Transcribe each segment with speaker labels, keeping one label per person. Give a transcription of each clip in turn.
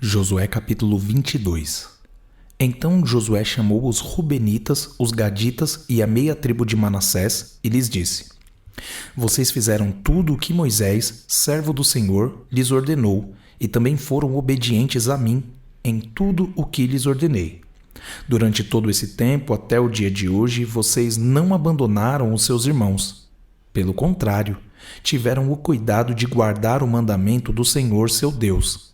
Speaker 1: Josué capítulo 22. Então Josué chamou os Rubenitas, os Gaditas e a meia tribo de Manassés e lhes disse: Vocês fizeram tudo o que Moisés, servo do Senhor, lhes ordenou, e também foram obedientes a mim em tudo o que lhes ordenei. Durante todo esse tempo, até o dia de hoje, vocês não abandonaram os seus irmãos. Pelo contrário, tiveram o cuidado de guardar o mandamento do Senhor, seu Deus.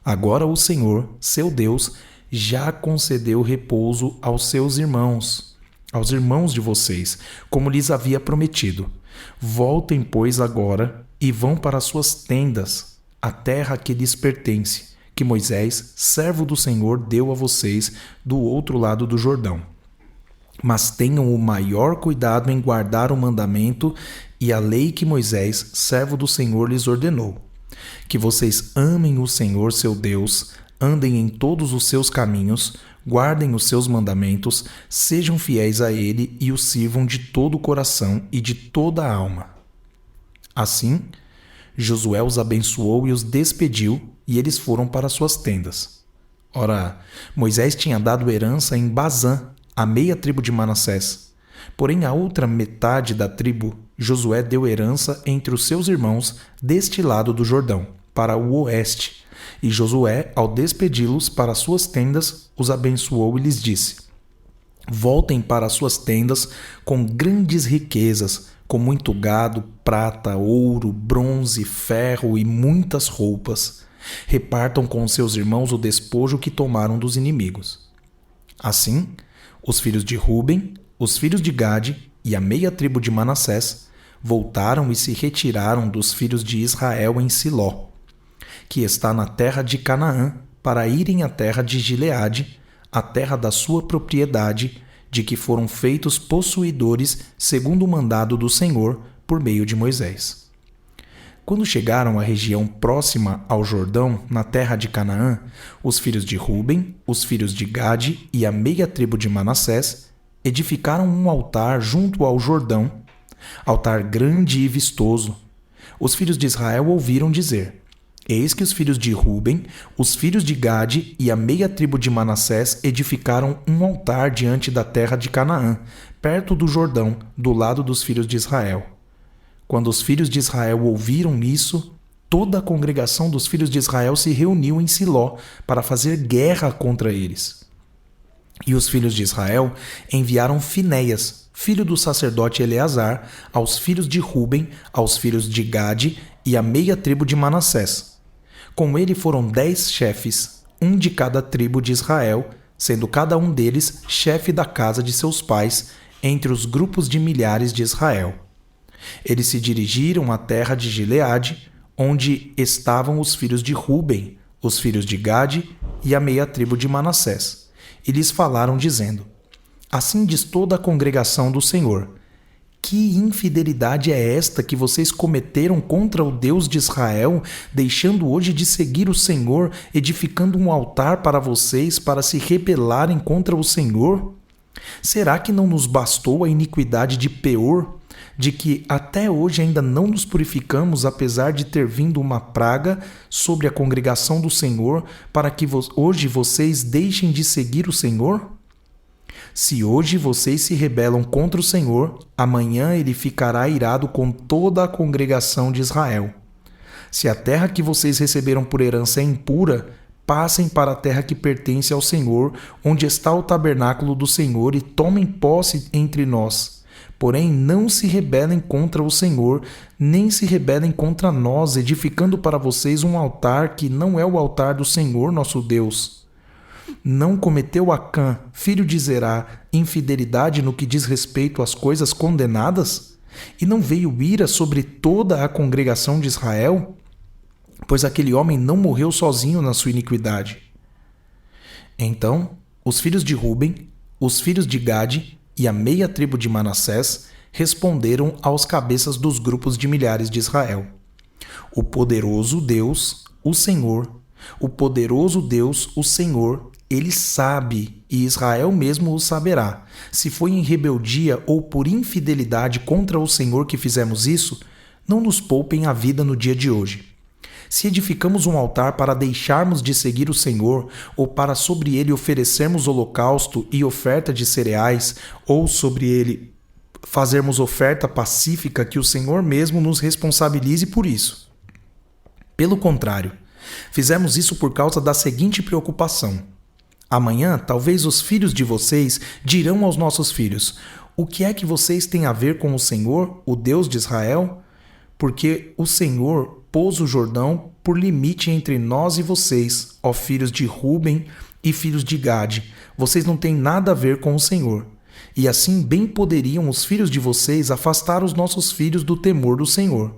Speaker 1: Agora o Senhor, seu Deus, já concedeu repouso aos seus irmãos, aos irmãos de vocês, como lhes havia prometido. Voltem, pois, agora e vão para suas tendas, a terra que lhes pertence, que Moisés, servo do Senhor, deu a vocês do outro lado do Jordão. Mas tenham o maior cuidado em guardar o mandamento e a lei que Moisés, servo do Senhor, lhes ordenou. Que vocês amem o Senhor, seu Deus, andem em todos os seus caminhos, guardem os seus mandamentos, sejam fiéis a Ele e o sirvam de todo o coração e de toda a alma. Assim, Josué os abençoou e os despediu, e eles foram para suas tendas. Ora, Moisés tinha dado herança em Bazã, a meia tribo de Manassés. Porém, a outra metade da tribo, Josué deu herança entre os seus irmãos deste lado do Jordão, para o oeste. E Josué, ao despedi-los para suas tendas, os abençoou e lhes disse: Voltem para suas tendas com grandes riquezas, com muito gado, prata, ouro, bronze, ferro e muitas roupas. Repartam com seus irmãos o despojo que tomaram dos inimigos. Assim, os filhos de Ruben, os filhos de Gade e a meia tribo de Manassés voltaram e se retiraram dos filhos de Israel em Siló, que está na terra de Canaã, para irem à terra de Gileade, a terra da sua propriedade, de que foram feitos possuidores segundo o mandado do Senhor por meio de Moisés. Quando chegaram à região próxima ao Jordão, na terra de Canaã, os filhos de Ruben, os filhos de Gade e a meia tribo de Manassés edificaram um altar junto ao Jordão, altar grande e vistoso. Os filhos de Israel ouviram dizer: Eis que os filhos de Ruben, os filhos de Gade e a meia tribo de Manassés edificaram um altar diante da terra de Canaã, perto do Jordão, do lado dos filhos de Israel. Quando os filhos de Israel ouviram isso, toda a congregação dos filhos de Israel se reuniu em Siló para fazer guerra contra eles. E os filhos de Israel enviaram Finéias, filho do sacerdote Eleazar, aos filhos de Ruben, aos filhos de Gade e a meia tribo de Manassés. Com ele foram 10 chefes, um de cada tribo de Israel, sendo cada um deles chefe da casa de seus pais, entre os grupos de milhares de Israel. Eles se dirigiram à terra de Gileade, onde estavam os filhos de Ruben, os filhos de Gade e a meia tribo de Manassés, e lhes falaram, dizendo: Assim diz toda a congregação do Senhor: Que infidelidade é esta que vocês cometeram contra o Deus de Israel, deixando hoje de seguir o Senhor, edificando um altar para vocês para se rebelarem contra o Senhor? Será que não nos bastou a iniquidade de Peor, de que até hoje ainda não nos purificamos, apesar de ter vindo uma praga sobre a congregação do Senhor, para que hoje vocês deixem de seguir o Senhor? Se hoje vocês se rebelam contra o Senhor, amanhã ele ficará irado com toda a congregação de Israel. Se a terra que vocês receberam por herança é impura, passem para a terra que pertence ao Senhor, onde está o tabernáculo do Senhor, e tomem posse entre nós. Porém, não se rebelem contra o Senhor, nem se rebelem contra nós, edificando para vocês um altar que não é o altar do Senhor nosso Deus. Não cometeu Acã, filho de Zerá, infidelidade no que diz respeito às coisas condenadas? E não veio ira sobre toda a congregação de Israel? Pois aquele homem não morreu sozinho na sua iniquidade. Então, os filhos de Ruben, os filhos de Gade e a meia tribo de Manassés responderam aos cabeças dos grupos de milhares de Israel: O poderoso Deus, o Senhor, o poderoso Deus, o Senhor, ele sabe, e Israel mesmo o saberá, se foi em rebeldia ou por infidelidade contra o Senhor que fizemos isso. Não nos poupem a vida no dia de hoje. Se edificamos um altar para deixarmos de seguir o Senhor, ou para sobre ele oferecermos holocausto e oferta de cereais, ou sobre ele fazermos oferta pacífica, que o Senhor mesmo nos responsabilize por isso. Pelo contrário, fizemos isso por causa da seguinte preocupação: amanhã, talvez os filhos de vocês dirão aos nossos filhos: o que é que vocês têm a ver com o Senhor, o Deus de Israel? Porque o Senhor pôs o Jordão por limite entre nós e vocês, ó filhos de Ruben e filhos de Gade. Vocês não têm nada a ver com o Senhor. E assim bem poderiam os filhos de vocês afastar os nossos filhos do temor do Senhor.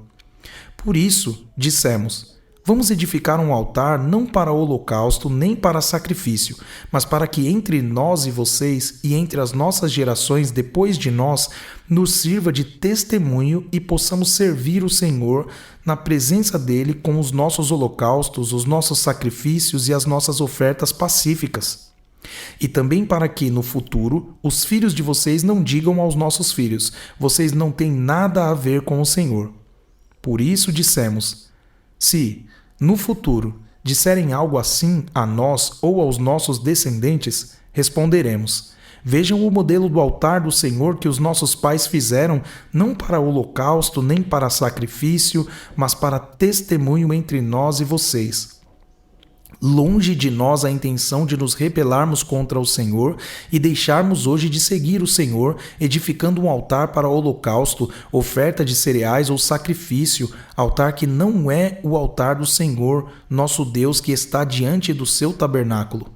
Speaker 1: Por isso, dissemos: vamos edificar um altar não para holocausto nem para sacrifício, mas para que entre nós e vocês e entre as nossas gerações depois de nós nos sirva de testemunho e possamos servir o Senhor na presença dele com os nossos holocaustos, os nossos sacrifícios e as nossas ofertas pacíficas. E também para que, no futuro, os filhos de vocês não digam aos nossos filhos: vocês não têm nada a ver com o Senhor. Por isso dissemos: se, no futuro, disserem algo assim a nós ou aos nossos descendentes, responderemos: vejam o modelo do altar do Senhor que os nossos pais fizeram, não para holocausto nem para sacrifício, mas para testemunho entre nós e vocês. Longe de nós a intenção de nos rebelarmos contra o Senhor e deixarmos hoje de seguir o Senhor, edificando um altar para holocausto, oferta de cereais ou sacrifício, altar que não é o altar do Senhor, nosso Deus, que está diante do seu tabernáculo.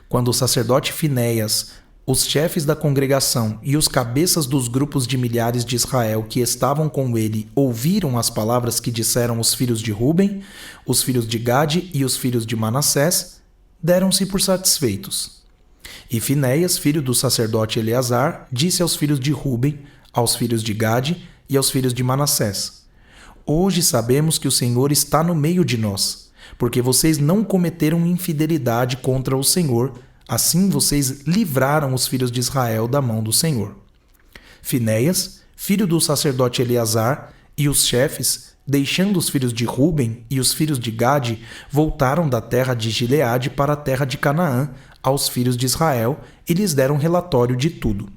Speaker 1: Quando o sacerdote Finéias, os chefes da congregação e os cabeças dos grupos de milhares de Israel que estavam com ele ouviram as palavras que disseram os filhos de Ruben, os filhos de Gade e os filhos de Manassés, deram-se por satisfeitos. E Finéias, filho do sacerdote Eleazar, disse aos filhos de Ruben, aos filhos de Gade e aos filhos de Manassés: hoje sabemos que o Senhor está no meio de nós, porque vocês não cometeram infidelidade contra o Senhor. Assim vocês livraram os filhos de Israel da mão do Senhor. Finéias, filho do sacerdote Eleazar, e os chefes, deixando os filhos de Ruben e os filhos de Gade, voltaram da terra de Gileade para a terra de Canaã aos filhos de Israel e lhes deram relatório de tudo.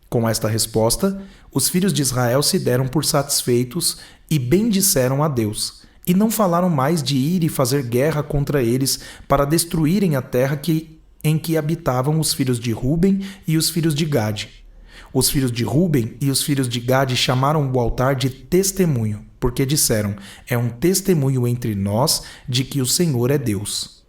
Speaker 1: Com esta resposta, os filhos de Israel se deram por satisfeitos e bendisseram a Deus, e não falaram mais de ir e fazer guerra contra eles para destruírem a terra em que habitavam os filhos de Ruben e os filhos de Gade. Os filhos de Ruben e os filhos de Gade chamaram o altar de testemunho, porque disseram: é um testemunho entre nós de que o Senhor é Deus.